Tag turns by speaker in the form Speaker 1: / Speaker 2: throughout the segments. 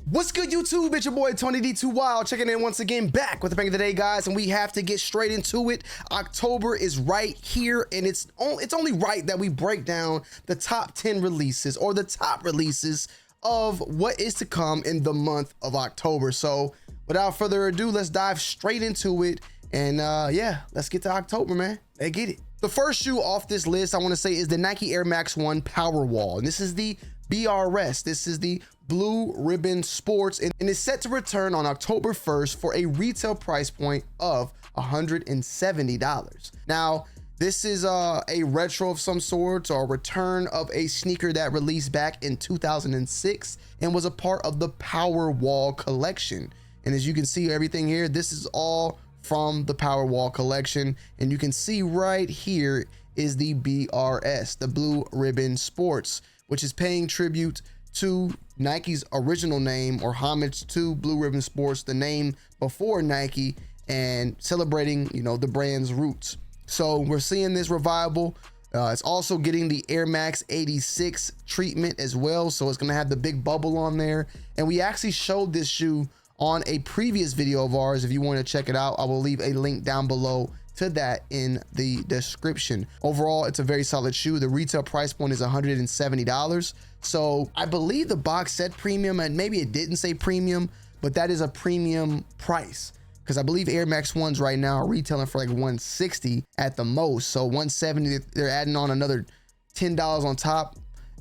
Speaker 1: What's good, YouTube? It's your boy Tonyd2wild checking in once again, back with the bang of the day, guys, and we have to get straight into it. October is right here, and it's only right that we break down the top 10 releases or the top releases of what is to come in the month of October. So without further ado, let's dive straight into it, and yeah, let's get to October, man. Let's get it. The first shoe off this list I want to say is the Nike Air Max 1 Powerwall, and this is the BRS. This is the Blue Ribbon Sports, and is set to return on October 1st for a retail price point of $170. Now, this is a retro of some sort, or a return of a sneaker that released back in 2006 and was a part of the Powerwall collection. And as you can see, everything here, this is all from the Powerwall collection, and you can see right here is the BRS, the Blue Ribbon Sports, which is paying tribute to Nike's original name, or homage to Blue Ribbon Sports, the name before Nike, and celebrating, you know, the brand's roots. So we're seeing this revival. It's also getting the Air Max 86 treatment as well, so it's gonna have the big bubble on there. And we actually showed this shoe on a previous video of ours. If you want to check it out, I will leave a link down below to that in the description. Overall, it's a very solid shoe. The retail price point is $170. So I believe the box said premium, and maybe it didn't say premium, but that is a premium price, because I believe Air Max 1s right now are retailing for like $160 at the most. So $170, they're adding on another $10 on top,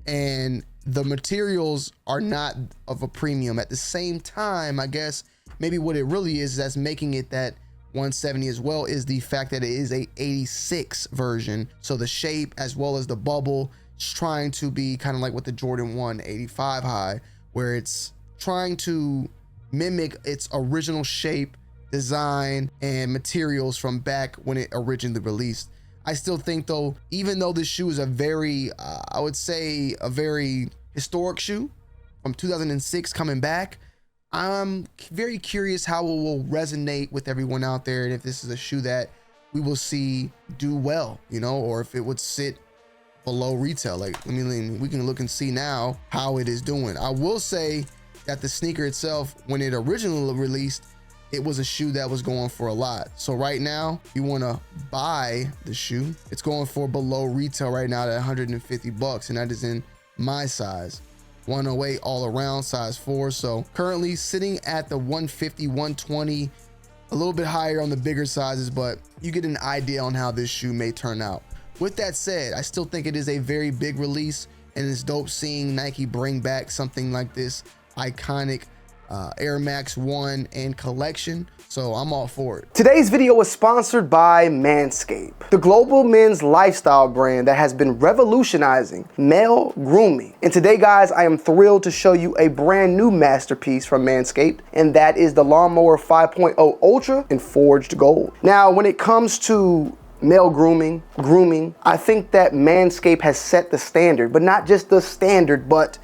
Speaker 1: and the materials are not of a premium. At the same time, I guess maybe what it really is that's making it that $170 as well is the fact that it is a 86 version. So the shape as well as the bubble is trying to be kind of like with the Jordan 1 85 high, where it's trying to mimic its original shape, design, and materials from back when it originally released. I still think though, even though this shoe is a very, I would say a very historic shoe from 2006 coming back, I'm very curious how it will resonate with everyone out there, and if this is a shoe that we will see do well, you know, or if it would sit below retail. Like, I mean, we can look and see now how it is doing. I will say that the sneaker itself, when it originally released, it was a shoe that was going for a lot. So right now, if you want to buy the shoe, it's going for below retail right now at $150, and that is in my size, 108 all around, size 4. So currently sitting at the 150, 120, a little bit higher on the bigger sizes, but you get an idea on how this shoe may turn out. With that said, I still think it is a very big release, and it's dope seeing Nike bring back something like this iconic Air Max 1 and collection. So I'm all for it. Today's video was sponsored by Manscaped, the global men's lifestyle brand that has been revolutionizing male grooming. And today, guys, I am thrilled to show you a brand new masterpiece from Manscaped, and that is the Lawnmower 5.0 Ultra in Forged Gold. Now, when it comes to male grooming, I think that Manscaped has set the standard, but not just the standard, but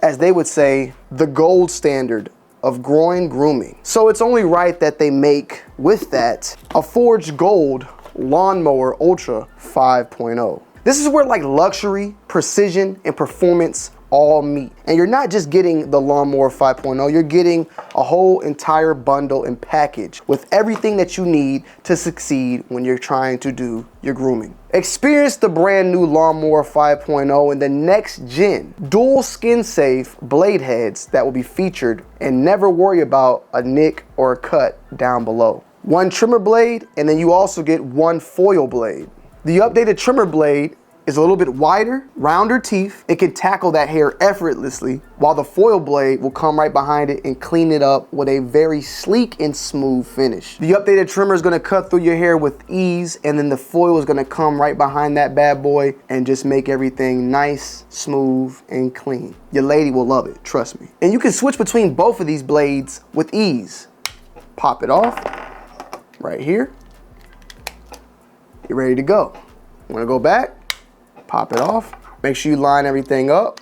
Speaker 1: as they would say, the gold standard of grooming. So it's only right that they make, with that, a Forged Gold Lawnmower Ultra 5.0. This is where like luxury, precision, and performance all meet. And you're not just getting the Lawnmower 5.0, you're getting a whole entire bundle and package with everything that you need to succeed when you're trying to do your grooming. Experience the brand new Lawnmower 5.0 and the next gen dual skin safe blade heads that will be featured, and never worry about a nick or a cut down below. One trimmer blade, and then you also get one foil blade. The updated trimmer blade is a little bit wider, rounder teeth. It can tackle that hair effortlessly, while the foil blade will come right behind it and clean it up with a very sleek and smooth finish. The updated trimmer is gonna cut through your hair with ease, and then the foil is gonna come right behind that bad boy and just make everything nice, smooth, and clean. Your lady will love it, trust me. And you can switch between both of these blades with ease. Pop it off right here. You're ready to go. Wanna go back? Pop it off. Make sure you line everything up.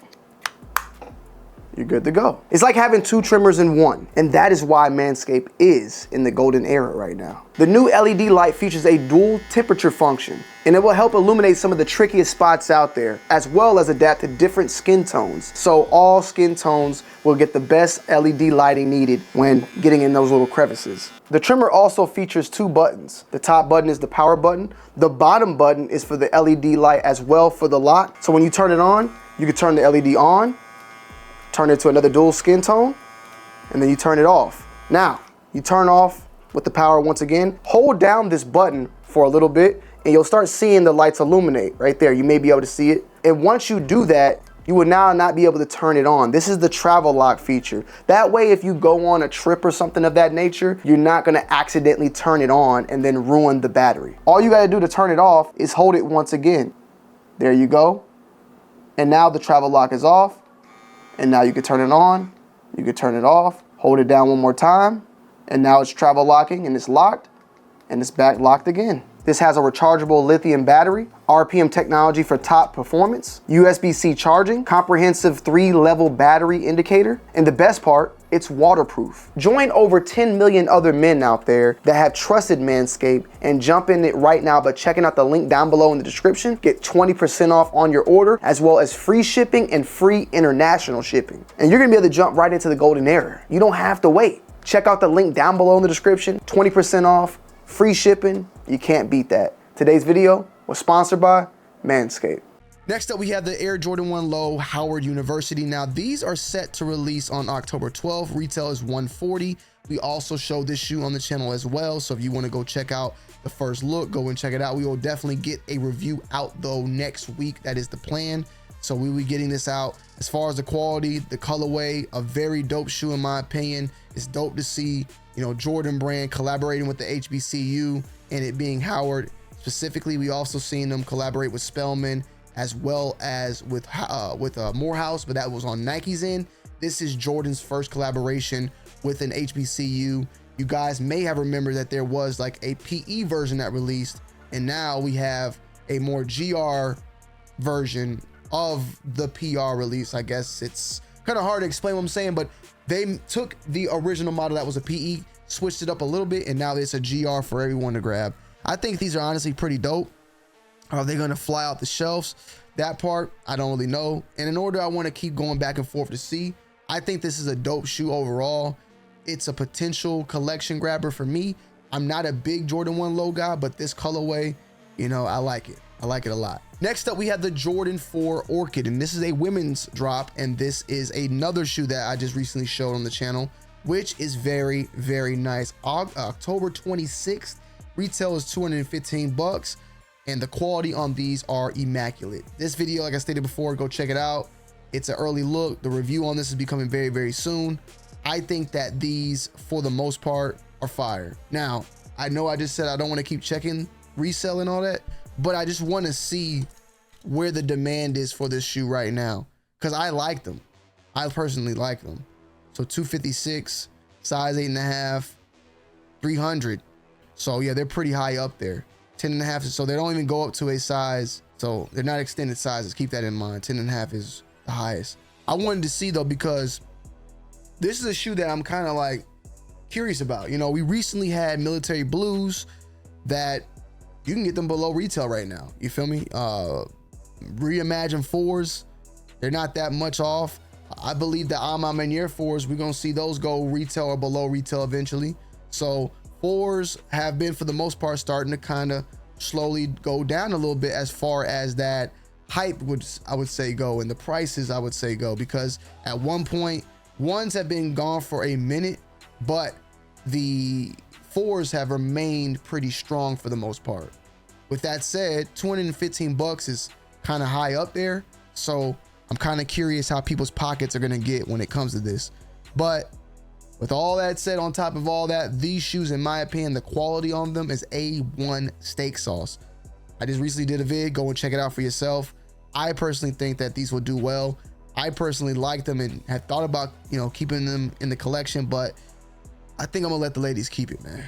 Speaker 1: you're good to go. It's like having 2 trimmers in one, and that is why Manscaped is in the golden era right now. The new LED light features a dual temperature function, and it will help illuminate some of the trickiest spots out there, as well as adapt to different skin tones. So all skin tones will get the best LED lighting needed when getting in those little crevices. The trimmer also features 2 buttons. The top button is the power button. The bottom button is for the LED light as well for the lock. So when you turn it on, you can turn the LED on, turn it to another dual skin tone, and then you turn it off. Now, you turn off with the power once again. Hold down this button for a little bit, and you'll start seeing the lights illuminate right there. You may be able to see it. And once you do that, you will now not be able to turn it on. This is the travel lock feature. That way, if you go on a trip or something of that nature, you're not gonna accidentally turn it on and then ruin the battery. All you gotta do to turn it off is hold it once again. There you go. And now the travel lock is off. And now you can turn it on, you can turn it off, hold it down one more time, and now it's travel locking and it's locked, and it's back locked again. This has a rechargeable lithium battery, RPM technology for top performance, USB-C charging, comprehensive 3-level battery indicator, and the best part, it's waterproof. Join over 10 million other men out there that have trusted Manscaped and jump in it right now by checking out the link down below in the description. Get 20% off on your order, as well as free shipping and free international shipping. And you're gonna be able to jump right into the golden era. You don't have to wait. Check out the link down below in the description, 20% off, free shipping. You can't beat that. Today's video was sponsored by Manscaped. Next up, we have the Air Jordan 1 Low Howard University. Now, these are set to release on October 12th. Retail is $140. We also showed this shoe on the channel as well. So if you want to go check out the first look, go and check it out. We will definitely get a review out though next week. That is the plan. So we will be getting this out. As far as the quality, the colorway, a very dope shoe in my opinion. It's dope to see, you know, Jordan brand collaborating with the HBCU and it being Howard. Specifically, we also seen them collaborate with Spelman as well as with Morehouse, but that was on Nike's end. This is Jordan's first collaboration with an HBCU. You guys may have remembered that there was like a PE version that released, and now we have a more GR version of the PR release. I guess it's kind of hard to explain what I'm saying, but they took the original model that was a PE, switched it up a little bit, and now it's a GR for everyone to grab. I think these are honestly pretty dope. Are they going to fly out the shelves? That part, I don't really know. And in order, I want to keep going back and forth to see. I think this is a dope shoe overall. It's a potential collection grabber for me. I'm not a big Jordan 1 Low guy, but this colorway, you know, I like it. I like it a lot. Next up, we have the Jordan 4 Orchid, and this is a women's drop, and this is another shoe that I just recently showed on the channel, which is very, very nice. October 26th, retail is $215. And the quality on these are immaculate. This video, like I stated before, go check it out. It's an early look. The review on this is becoming very, very soon. I think that these, for the most part, are fire. Now, I know I just said I don't want to keep checking resell and all that, but I just want to see where the demand is for this shoe right now, because I like them. I personally like them. So 256, size 8.5, 300. So yeah, they're pretty high up there. 10.5, so they don't even go up to a size, so they're not extended sizes. Keep that in mind. 10.5 is the highest. I wanted to see though, because this is a shoe that I'm kind of like curious about. You know, we recently had military blues that you can get them below retail right now. You feel me? Reimagine 4s, they're not that much off. I believe the Ama Manier 4s, we're gonna see those go retail or below retail eventually. So 4s have been, for the most part, starting to kind of slowly go down a little bit as far as that hype would, I would say, go, and the prices, I would say, go, because at one point 1s have been gone for a minute, but the 4s have remained pretty strong for the most part. With that said, $215 is kind of high up there, so I'm kind of curious how people's pockets are gonna get when it comes to this. But with all that said, on top of all that, these shoes, in my opinion, the quality on them is A1 steak sauce. I just recently did a vid, go and check it out for yourself. I personally think that these will do well. I personally like them and have thought about, you know, keeping them in the collection, but I think I'm gonna let the ladies keep it, man.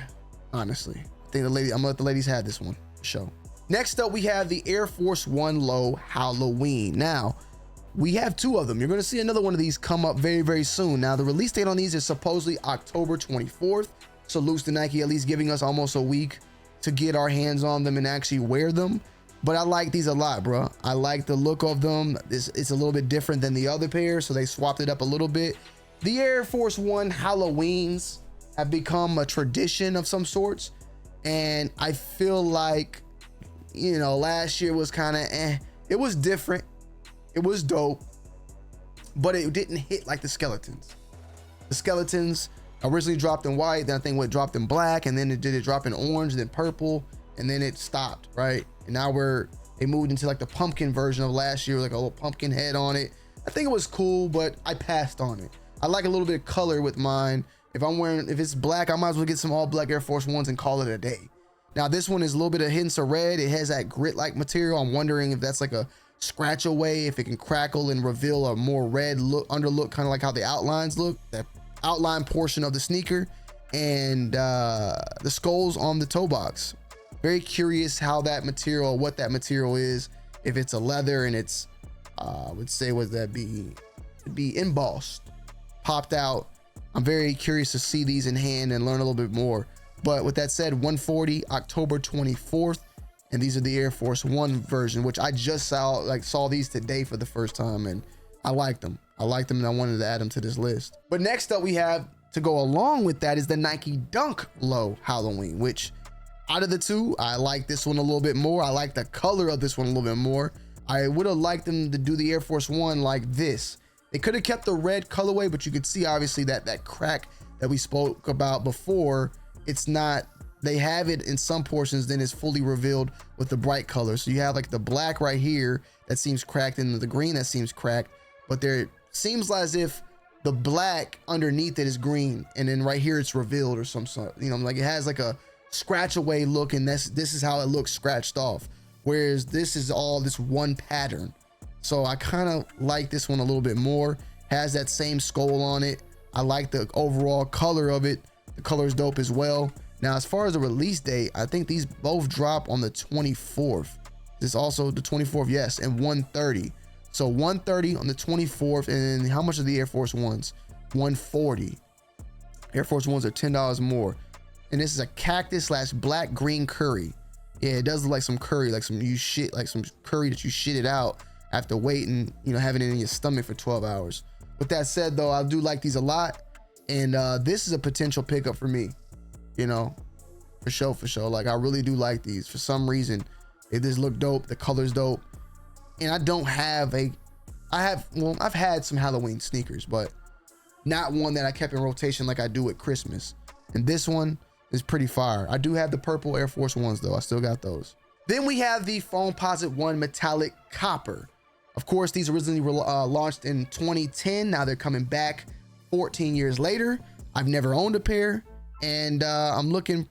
Speaker 1: Honestly, I think I'm gonna let the ladies have this one for sure. Next up, we have the Air Force 1 Low Halloween. Now, we have 2 of them. You're going to see another one of these come up very, very soon. Now, the release date on these is supposedly October 24th. Salutes to Nike, at least giving us almost a week to get our hands on them and actually wear them. But I like these a lot, bro. I like the look of them. It's a little bit different than the other pair, so they swapped it up a little bit. The Air Force One Halloweens have become a tradition of some sorts, and I feel like, you know, last year was kind of it was different, it was dope, but it didn't hit like the Skeletons. The Skeletons originally dropped in white, then I think what dropped in black, and then it drop in orange, then purple, and then it stopped, right? And now they moved into like the pumpkin version of last year, like a little pumpkin head on it. I think it was cool, but I passed on it. I like a little bit of color with mine. If it's black, I might as well get some all black Air Force Ones and call it a day. Now this one is a little bit of hints of red. It has that grit-like material. I'm wondering if that's like a scratch away, if it can crackle and reveal a more red underlook, kind of like how the outlines look, that outline portion of the sneaker, and the skulls on the toe box. Very curious how that material, what that material is. If it's a leather and it's, I would say, would that be? It'd be embossed, popped out. I'm very curious to see these in hand and learn a little bit more. But with that said, 140 October 24th, and these are the Air Force One version, which I just saw these today for the first time, and I liked them. And I wanted to add them to this list. But next up we have, to go along with that, is the Nike Dunk Low Halloween, which out of the 2, I like this one a little bit more. I like the color of this one a little bit more. I would have liked them to do the Air Force One like this. They could have kept the red colorway, but you could see obviously that crack that we spoke about before. It's not, they have it in some portions, then it's fully revealed with the bright color. So you have like the black right here that seems cracked and the green that seems cracked, but there seems as if the black underneath it is green, and then right here it's revealed or some sort, you know, like it has like a scratch away look, and this is how it looks scratched off, whereas this is all this one pattern. So I kind of like this one a little bit more. Has that same skull on it. I like the overall color of it. The color is dope as well. Now, as far as the release date, I think these both drop on the 24th. This also the 24th, yes, and 130. So 130 on the 24th, and how much are the Air Force Ones? 140. Air Force Ones are $10 more. And this is a cactus / black green curry. Yeah, it does look like some curry, like some curry that you shit it out after waiting, you know, having it in your stomach for 12 hours. With that said, though, I do like these a lot, and this is a potential pickup for me, you know, for sure. Like, I really do like these. For some reason, they just look dope. The color's dope, and I don't have I've had some Halloween sneakers, but not one that I kept in rotation like I do at Christmas. And this one is pretty fire. I do have the purple Air Force Ones, though. I still got those. Then we have the Foamposite One Metallic Copper. Of course, these originally were launched in 2010. Now they're coming back 14 years later. I've never owned a pair, and I'm looking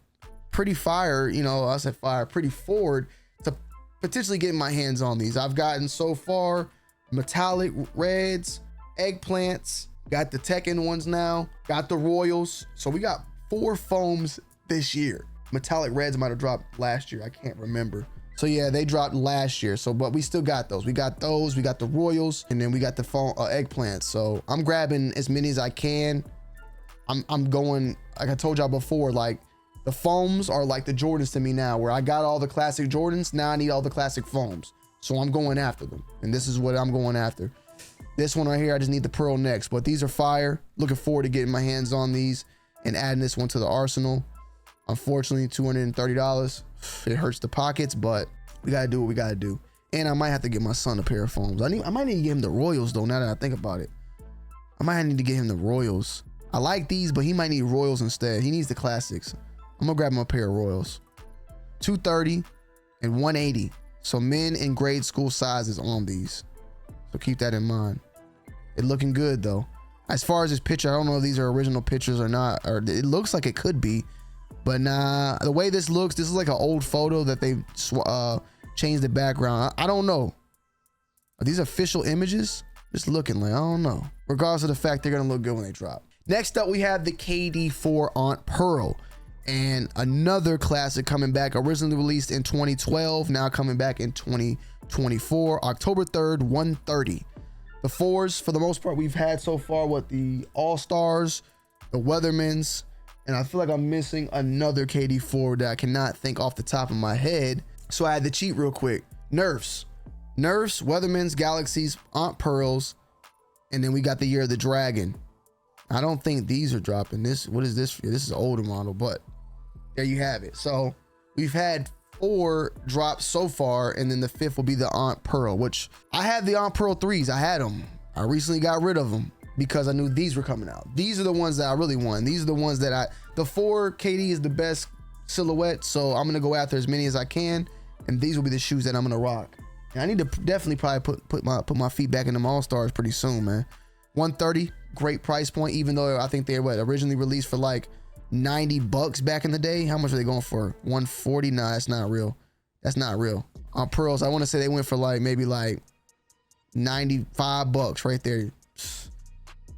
Speaker 1: pretty fire, you know, I said fire, pretty forward to potentially getting my hands on these. I've gotten so far metallic reds, eggplants, got the Tekken ones now, got the Royals. So we got 4 foams this year. Metallic reds might have dropped last year. I can't remember. So yeah, they dropped last year. So, but we still got those. We got those, we got the Royals, and then we got the foam eggplants. So I'm grabbing as many as I can. I'm going, like I told y'all before, like the foams are like the Jordans to me now, where I got all the classic Jordans. Now I need all the classic foams. So I'm going after them. And this is what I'm going after. This one right here, I just need the pearl next, but these are fire. Looking forward to getting my hands on these and adding this one to the arsenal. Unfortunately, $230. It hurts the pockets, but we gotta do what we gotta do. And I might have to get my son a pair of foams. I might need to get him the Royals though, now that I think about it. I might need to get him the Royals. I like these, but he might need Royals instead. He needs the classics. I'm gonna grab him a pair of Royals. $230 and $180. So men in grade school sizes on these. So keep that in mind. It looking good though. As far as this picture, I don't know if these are original pictures or not, or it looks like it could be, but nah, the way this looks, this is like an old photo that they changed the background. I don't know. Are these official images? Just looking like, I don't know. Regardless of the fact, they're gonna look good when they drop. Next up, we have the KD4 Aunt Pearl, and another classic coming back, originally released in 2012, now coming back in 2024, October 3rd, 130. The fours, for the most part, we've had so far what the All-Stars, the Weathermans, and I feel like I'm missing another KD4 that I cannot think off the top of my head. So I had to cheat real quick. Nerfs, Weathermans, Galaxies, Aunt Pearls, and then we got the Year of the Dragon. I don't think these are dropping. What is this? This is an older model, but there you have it. So we've had 4 drops so far, and then the 5th will be the Aunt Pearl, which I had the Aunt Pearl 3s. I had them. I recently got rid of them because I knew these were coming out. These are the ones that I really want. These are the ones that the 4 KD is the best silhouette, so I'm gonna go after as many as I can, and these will be the shoes that I'm gonna rock. And I need to definitely probably put my feet back in them All-Stars pretty soon, man. 130, great price point, even though I think they were originally released for like $90 back in the day. How much are they going for? 140? Nah, that's not real. That's not real. On Pearls, I want to say they went for like maybe like $95 right there.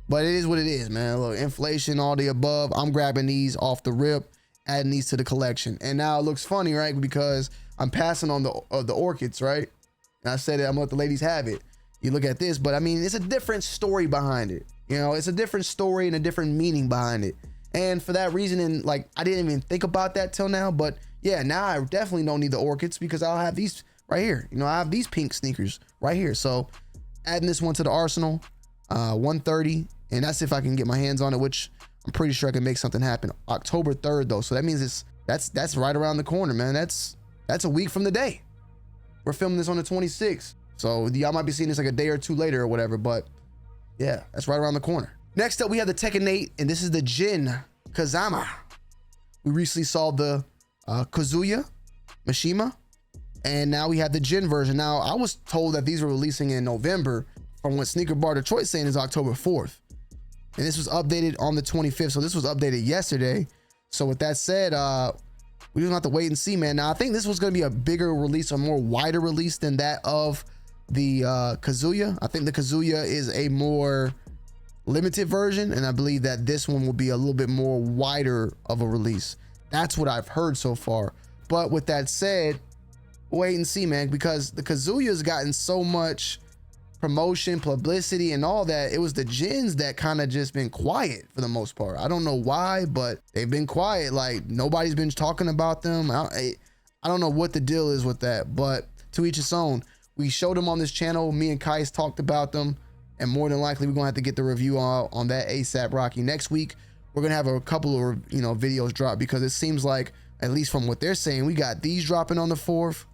Speaker 1: But it is what it is, man. Look, inflation, all the above. I'm grabbing these off the rip, adding these to the collection. And now it looks funny, right? Because I'm passing on the orchids, right? And I said that I'm gonna let the ladies have it. You look at this, but I mean, it's a different story behind it. You know, it's a different story and a different meaning behind it. And for that reason, and like, I didn't even think about that till now, but yeah, now I definitely don't need the orchids because I'll have these right here. You know, I have these pink sneakers right here. So adding this one to the arsenal, 130, and that's if I can get my hands on it, which I'm pretty sure I can make something happen. October 3rd though. So that means that's right around the corner, man. That's a week from the day. We're filming this on the 26th. So y'all might be seeing this like a day or two later or whatever, but yeah, that's right around the corner. Next up, we have the Tekken 8, and this is the Jin Kazama. We recently saw the Kazuya Mishima, and now we have the Jin version. Now, I was told that these were releasing in November from what Sneaker Bar Detroit saying is October 4th. And this was updated on the 25th, so this was updated yesterday. So with that said, we just have to wait and see, man. Now, I think this was going to be a bigger release, a more wider release than that of the Kazuya. I think the Kazuya is a more limited version, and I believe that this one will be a little bit more wider of a release. That's what I've heard so far. But with that said, wait and see, man, because the Kazuya's gotten so much promotion, publicity, and all that. It was the Jins that kind of just been quiet for the most part. I don't know why, but they've been quiet. Like, nobody's been talking about them. I don't know what the deal is with that, but to each its own. We showed them on this channel. Me and Kais talked about them, and more than likely we're gonna have to get the review on that ASAP Rocky. Next week we're gonna have a couple of videos drop, because it seems like, at least from what they're saying, we got these dropping on the 4th,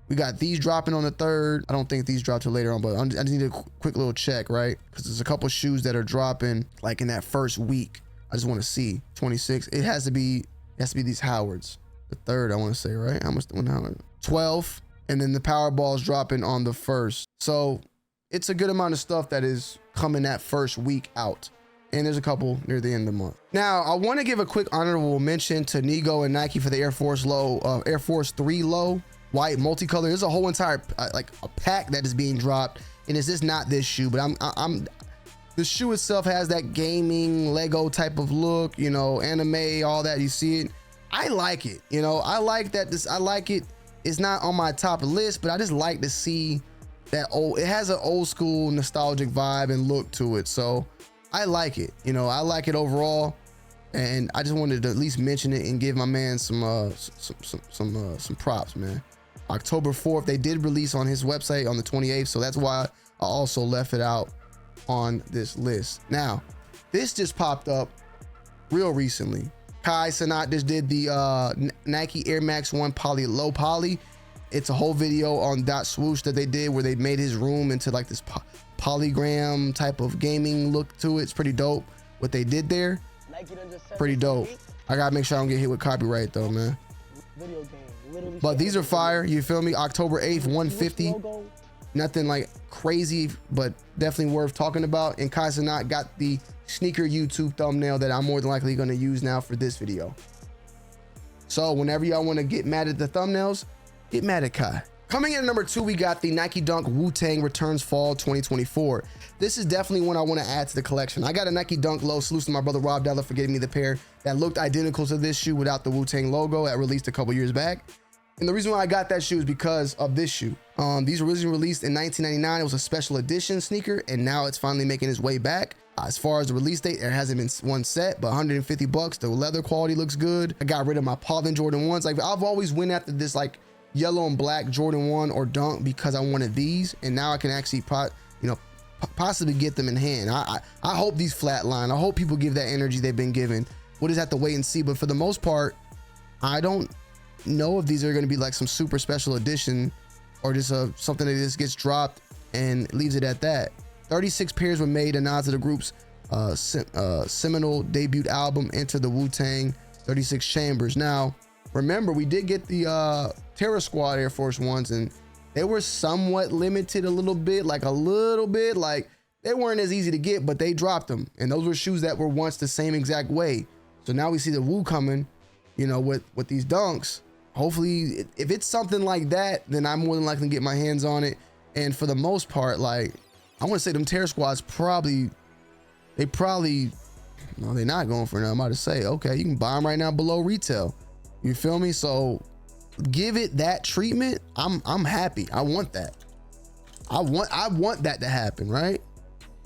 Speaker 1: we got these dropping on the 3rd. I don't think these drop till later on, but I just need a quick little check, right? Because there's a couple shoes that are dropping like in that first week. I just want to see 26. It has to be these Howards. The 3rd, I want to say, right? How much the one Howard? 12, and then the Powerball's dropping on the 1st. So it's a good amount of stuff that is coming that first week out. And there's a couple near the end of the month. Now, I want to give a quick honorable mention to Nigo and Nike for the Air Force 3 Low white multicolor. There's a whole entire like a pack that is being dropped, and it's just not this shoe, but the shoe itself has that gaming Lego type of look, you know, anime, all that. You see it. I like it. You know, I like that. I like it. It's not on my top list, but I just like to see that it has an old school nostalgic vibe and look to it. So I like it. You know, I like it overall, and I just wanted to at least mention it and give my man some props, man. October 4th, they did release on his website on the 28th, so that's why I also left it out on this list. Now, this just popped up real recently. Kai Cenat just did the Nike Air Max 1 poly low poly. It's a whole video on Dot Swoosh that they did where they made his room into like this polygram type of gaming look to it. It's pretty dope what they did there. Pretty dope. I gotta make sure I don't get hit with copyright though, man. But these are fire, you feel me? October 8th, 150. Nothing like crazy, but definitely worth talking about. And Kai Cenat got the sneaker YouTube thumbnail that I'm more than likely going to use now for this video. So whenever y'all want to get mad at the thumbnails, get mad at Kai. Coming in at number 2, we got the Nike Dunk Wu-Tang Returns Fall 2024. This is definitely one I want to add to the collection. I got a Nike Dunk Low. Salute to my brother Rob Della for getting me the pair that looked identical to this shoe without the Wu-Tang logo that released a couple years back. And the reason why I got that shoe is because of this shoe. These were originally released in 1999. It was a special edition sneaker, and now it's finally making its way back. As far as the release date, there hasn't been one set, but 150 bucks. The leather quality looks good. I got rid of my Paulin Jordan 1s. Like, I've always went after this like yellow and black Jordan 1 or Dunk because I wanted these, and now I can actually possibly get them in hand. I hope these flatline. I hope people give that energy they've been given. We'll just have to wait and see. But for the most part, I don't know if these are going to be like some super special edition or just something that just gets dropped and leaves it at that. 36 pairs were made, a nod to the group's seminal debut album, Enter the Wu-Tang, 36 Chambers. Now, remember, we did get the Terror Squad Air Force Ones, and they were somewhat limited a little bit, like they weren't as easy to get, but they dropped them. And those were shoes that were once the same exact way. So now we see the Wu coming, you know, with these Dunks. Hopefully, if it's something like that, then I'm more than likely to get my hands on it. And for the most part, like, I want to say them Terror Squads no, they're not going for it. I'm about to say, okay, you can buy them right now below retail. You feel me? So give it that treatment. I'm happy. I want that. I want that to happen, right?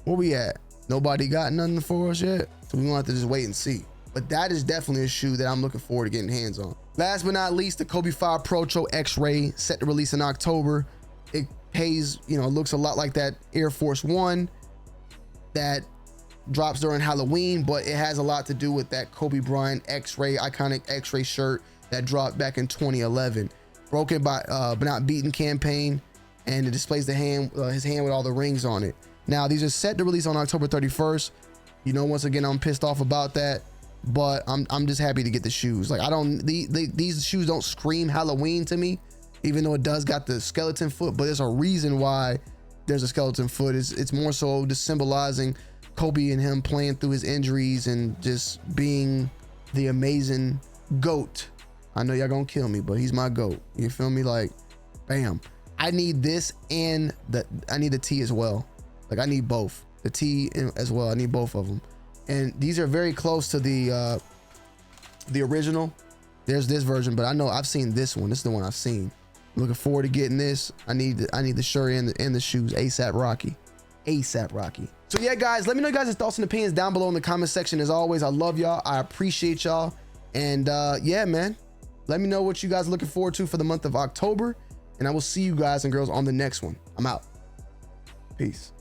Speaker 1: Where we at? Nobody got nothing for us yet, so we're gonna have to just wait and see. But that is definitely a shoe that I'm looking forward to getting hands on. Last but not least, the Kobe 5 Procho X-Ray, set to release in October. It pays, you know, looks a lot like that Air Force One that drops during Halloween, but it has a lot to do with that Kobe Bryant X-Ray, iconic X-Ray shirt that dropped back in 2011. Broken but not beaten campaign, and it displays the hand, his hand with all the rings on it. Now, these are set to release on October 31st. You know, once again, I'm pissed off about that, but I'm just happy to get the shoes. Like, these shoes don't scream Halloween to me, even though it does got the skeleton foot, but there's a reason why there's a skeleton foot. It's more so just symbolizing Kobe and him playing through his injuries and just being the amazing GOAT. I know y'all gonna kill me, but he's my GOAT. You feel me? Like, bam. I need this and I need the T as well. Like, I need both, the T as well. I need both of them. And these are very close to the original. There's this version, but I know I've seen this one. This is the one I've seen. Looking forward to getting this. I need the shirt and the shoes. ASAP Rocky. So yeah, guys, let me know you guys' thoughts and opinions down below in the comment section. As always, I love y'all. I appreciate y'all. And yeah, man, let me know what you guys are looking forward to for the month of October. And I will see you guys and girls on the next one. I'm out. Peace.